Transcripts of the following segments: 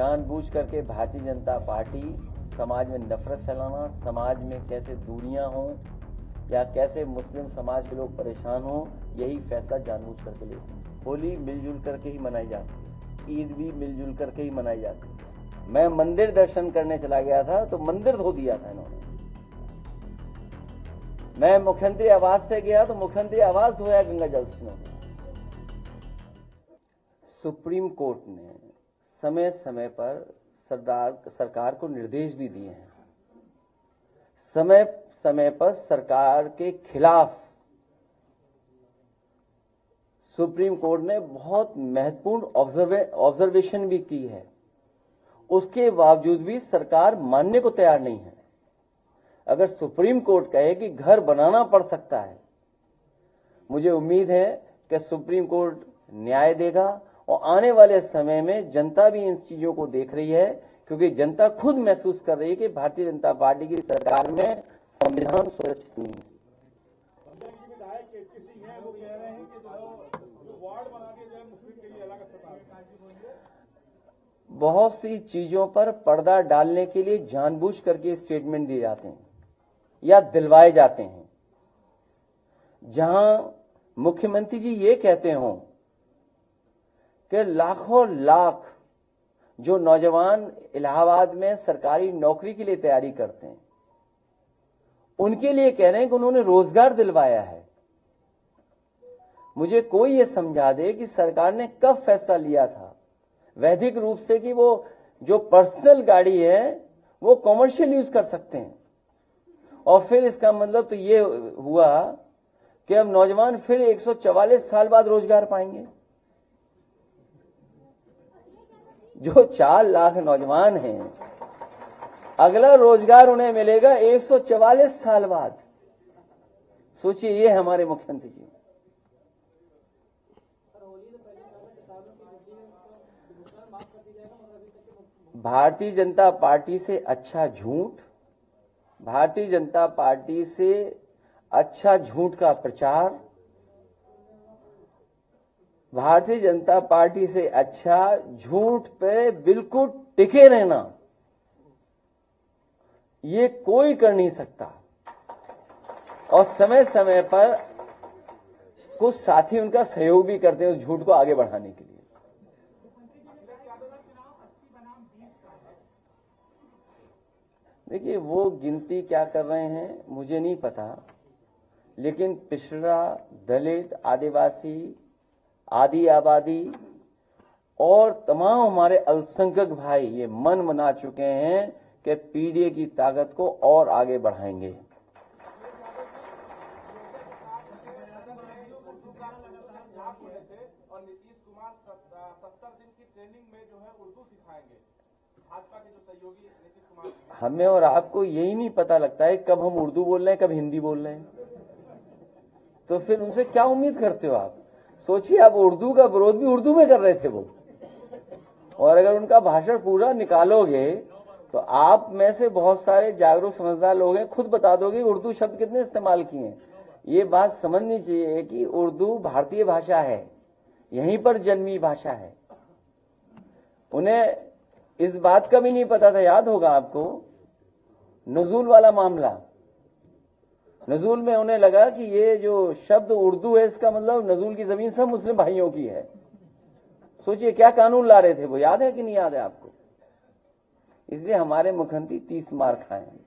जानबूझ करके भारतीय जनता पार्टी समाज में नफरत फैलाना, समाज में कैसे दूरियां हों या कैसे मुस्लिम समाज के लोग परेशान हों, यही फैसला जानबूझ करके लेते हैं। होली मिलजुल करके ही मनाई जाती है, ईद भी मिलजुल करके ही मनाई जाती है। मैं मंदिर दर्शन करने चला गया था तो मंदिर धो दिया था इन्होंने। मैं मुख्यमंत्री आवास से गया तो मुख्यमंत्री आवास धोया गंगा जल से इन्होंने। सुप्रीम कोर्ट ने समय समय पर सरकार को निर्देश भी दिए हैं। समय समय पर सरकार के खिलाफ सुप्रीम कोर्ट ने बहुत महत्वपूर्ण ऑब्जर्वेशन भी की है। उसके बावजूद भी सरकार मानने को तैयार नहीं है। अगर सुप्रीम कोर्ट कहे कि घर बनाना पड़ सकता है, मुझे उम्मीद है कि सुप्रीम कोर्ट न्याय देगा और आने वाले समय में जनता भी इन चीजों को देख रही है, क्योंकि जनता खुद महसूस कर रही है कि भारतीय जनता पार्टी की सरकार में संविधान सुरक्षित नहीं है। बहुत सी चीजों पर पर्दा डालने के लिए जानबूझ करके स्टेटमेंट दिए जाते हैं या दिलवाए जाते हैं। जहां मुख्यमंत्री जी ये कहते हों कि लाखों लाख जो नौजवान इलाहाबाद में सरकारी नौकरी के लिए तैयारी करते हैं, उनके लिए कह रहे हैं कि उन्होंने रोजगार दिलवाया है। मुझे कोई ये समझा दे कि सरकार ने कब फैसला लिया था वैधिक रूप से कि वो जो पर्सनल गाड़ी है वो कॉमर्शियल यूज कर सकते हैं। और फिर इसका मतलब तो ये हुआ कि अब नौजवान फिर 144 साल बाद रोजगार पाएंगे। जो 4 लाख नौजवान हैं, अगला रोजगार उन्हें मिलेगा 144 साल बाद। सोचिए, ये हमारे मुख्यमंत्री जी। भारतीय जनता पार्टी से अच्छा झूठ, भारतीय जनता पार्टी से अच्छा झूठ का प्रचार, भारतीय जनता पार्टी से अच्छा झूठ पे बिल्कुल टिके रहना, ये कोई कर नहीं सकता। और समय समय पर कुछ साथी उनका सहयोग भी करते हैं उस झूठ को आगे बढ़ाने के लिए। देखिए, वो गिनती क्या कर रहे हैं मुझे नहीं पता, लेकिन पिछड़ा, दलित, आदिवासी, आदि आबादी और तमाम हमारे अल्पसंख्यक भाई ये मन बना चुके हैं कि पीडीए की ताकत को और आगे बढ़ाएंगे। और नीतीश कुमार 70 दिन की ट्रेनिंग में जो है उर्दू सिखाएंगे। भाजपा के जो सहयोगी नीतीश कुमार, हमें और आपको यही नहीं पता लगता है कब हम उर्दू बोल रहे हैं, कब हिंदी बोल रहे हैं। तो फिर उनसे क्या उम्मीद करते हो आप? सोचिए, आप उर्दू का विरोध भी उर्दू में कर रहे थे वो, और अगर उनका भाषण पूरा निकालोगे तो आप में से बहुत सारे जागरूक समझदार लोग हैं, खुद बता दोगे उर्दू शब्द कितने इस्तेमाल किए हैं। ये बात समझनी चाहिए कि उर्दू भारतीय भाषा है, यहीं पर जन्मी भाषा है। उन्हें इस बात का भी नहीं पता था, याद होगा आपको, नुज़ूल वाला मामला। नज़ूल में उन्हें लगा कि ये जो शब्द उर्दू है, इसका मतलब नज़ूल की जमीन सब मुस्लिम भाइयों की है। सोचिए क्या कानून ला रहे थे वो, याद है कि नहीं याद है आपको? इसलिए हमारे मुख्यमंत्री 30 मार खाए हैं।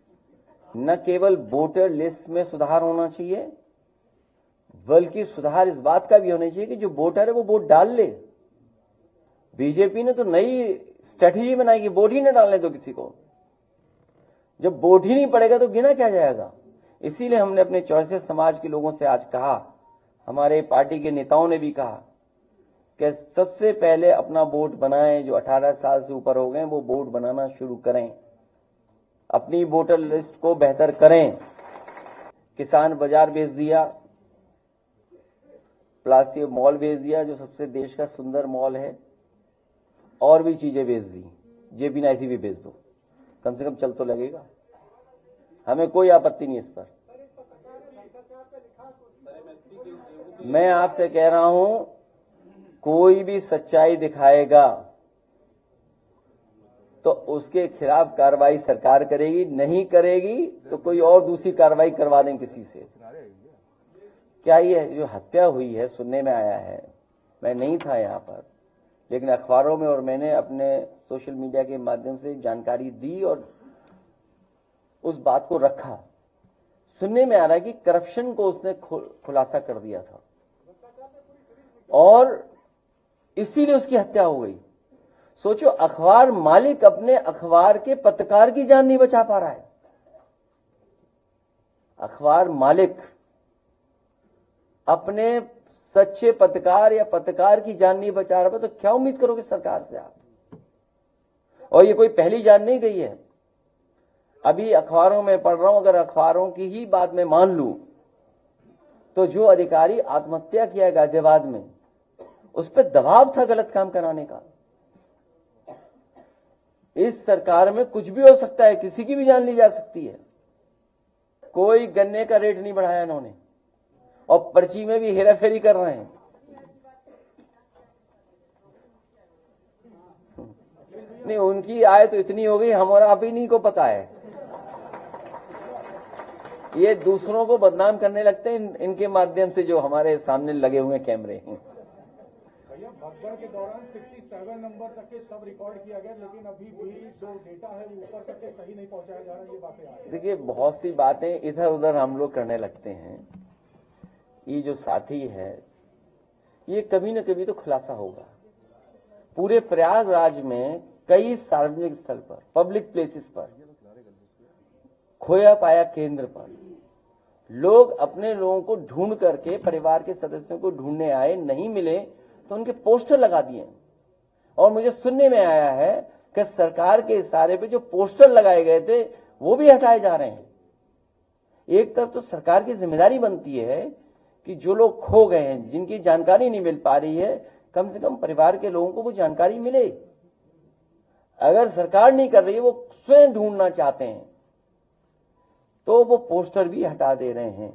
न केवल वोटर लिस्ट में सुधार होना चाहिए, बल्कि सुधार इस बात का भी होना चाहिए कि जो वोटर है वो वोट डाल ले। बीजेपी ने तो नई स्ट्रेटेजी बनाई कि वोट ही न डालने दो किसी को। जब वोट ही नहीं पड़ेगा तो गिना क्या जाएगा? इसीलिए हमने अपने चौरसिया समाज के लोगों से आज कहा, हमारे पार्टी के नेताओं ने भी कहा कि सबसे पहले अपना वोट बनाएं। जो 18 साल से ऊपर हो गए वो वोट बनाना शुरू करें, अपनी वोटर लिस्ट को बेहतर करें। किसान बाजार बेच दिया, प्लास्टिक मॉल बेच दिया जो सबसे देश का सुंदर मॉल है, और भी चीजें बेच दी, जेबीनाइसी भी बेच दो, कम से कम चल तो लगेगा। हमें कोई आपत्ति नहीं इस पर। मैं आपसे कह रहा हूं, कोई भी सच्चाई दिखाएगा तो उसके खिलाफ कार्रवाई सरकार करेगी, नहीं करेगी तो कोई और दूसरी कार्रवाई करवा दें किसी से। क्या ये जो हत्या हुई है, सुनने में आया है, मैं नहीं था यहाँ पर, लेकिन अखबारों में और मैंने अपने सोशल मीडिया के माध्यम से जानकारी दी और उस बात को रखा। सुनने में आ रहा है कि करप्शन को उसने खुलासा कर दिया था और इसीलिए उसकी हत्या हो गई। सोचो, अखबार मालिक अपने अखबार के पत्रकार की जान नहीं बचा पा रहा है। अखबार मालिक अपने सच्चे पत्रकार या पत्रकार की जान नहीं बचा रहा, तो क्या उम्मीद करोगे सरकार से आप? और ये कोई पहली जान नहीं गई है। अभी अखबारों में पढ़ रहा हूं, अगर अखबारों की ही बात मैं मान लूं तो जो अधिकारी आत्महत्या किया गाजियाबाद में, उस पर दबाव था गलत काम कराने का। इस सरकार में कुछ भी हो सकता है, किसी की भी जान ली जा सकती है। कोई गन्ने का रेट नहीं बढ़ाया इन्होंने और पर्ची में भी हेराफेरी कर रहे हैं। नहीं, उनकी आय तो इतनी हो गई, हमारा आप ही नहीं को पता है। ये दूसरों को बदनाम करने लगते हैं इनके माध्यम से, जो हमारे सामने लगे हुए कैमरे हैं। भैया, भगदड़ के दौरान 67 नंबर तक के सब रिकॉर्ड किया गया, लेकिन अभी भी जो डेटा है वो ऊपर तक के सही नहीं पहुंचाया जा रहा है, ये बातें आ रही है। देखिए, बहुत सी बातें इधर उधर हम लोग करने लगते हैं। ये जो साथी है, ये कभी न कभी तो खुलासा होगा। पूरे प्रयागराज में कई सार्वजनिक स्थल पर, पब्लिक प्लेसेस पर, खोया पाया केंद्र पर लोग अपने लोगों को ढूंढ करके, परिवार के सदस्यों को ढूंढने आए, नहीं मिले तो उनके पोस्टर लगा दिए। और मुझे सुनने में आया है कि सरकार के इशारे पे जो पोस्टर लगाए गए थे वो भी हटाए जा रहे हैं। एक तरफ तो सरकार की जिम्मेदारी बनती है कि जो लोग खो गए हैं, जिनकी जानकारी नहीं मिल पा रही है, कम से कम परिवार के लोगों को वो जानकारी मिले। अगर सरकार नहीं कर रही है, वो स्वयं ढूंढना चाहते हैं, तो वो पोस्टर भी हटा दे रहे हैं।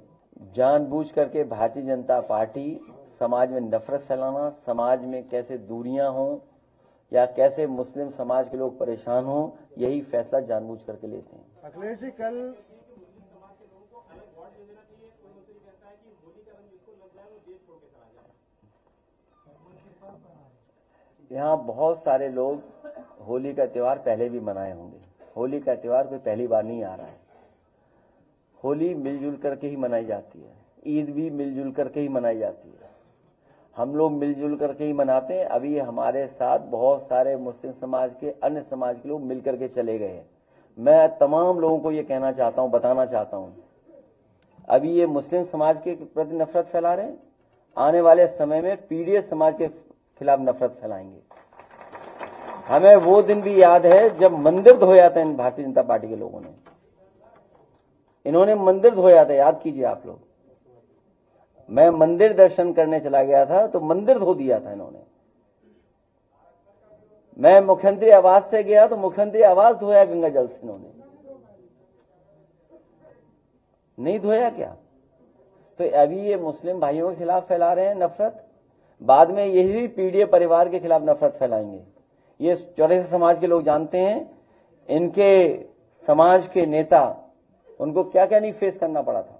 जानबूझ करके भारतीय जनता पार्टी समाज में नफरत फैलाना, समाज में कैसे दूरियां हों या कैसे मुस्लिम समाज के लोग परेशान हों, यही फैसला जानबूझ करके लेते हैं। अखिलेश जी, कल यहाँ बहुत सारे लोग होली का त्योहार पहले भी मनाए होंगे। होली का त्योहार कोई पहली बार नहीं आ रहा है। होली मिलजुल करके ही मनाई जाती है, ईद भी मिलजुल करके ही मनाई जाती है। हम लोग मिलजुल करके ही मनाते हैं। अभी हमारे साथ बहुत सारे मुस्लिम समाज के, अन्य समाज के लोग मिल करके चले गए हैं। मैं तमाम लोगों को ये कहना चाहता हूं, बताना चाहता हूं, अभी ये मुस्लिम समाज के प्रति नफरत फैला रहे हैं, आने वाले समय में पीडीएस समाज के खिलाफ नफरत फैलाएंगे। हमें वो दिन भी याद है जब मंदिर धोया था इन भारतीय जनता पार्टी के लोगों ने। इन्होंने मंदिर धोया था, याद कीजिए आप लोग। मैं मंदिर दर्शन करने चला गया था तो मंदिर धो दिया था इन्होंने। मैं मुख्यमंत्री आवास से गया तो मुख्यमंत्री आवास धोया गंगा जल से इन्होंने। नहीं धोया क्या? तो अभी ये मुस्लिम भाइयों के खिलाफ फैला रहे हैं नफरत, बाद में यही पीडीए परिवार के खिलाफ नफरत फैलाएंगे। ये चौरासी समाज के लोग जानते हैं, इनके समाज के नेता, उनको क्या क्या नहीं फेस करना पड़ा था।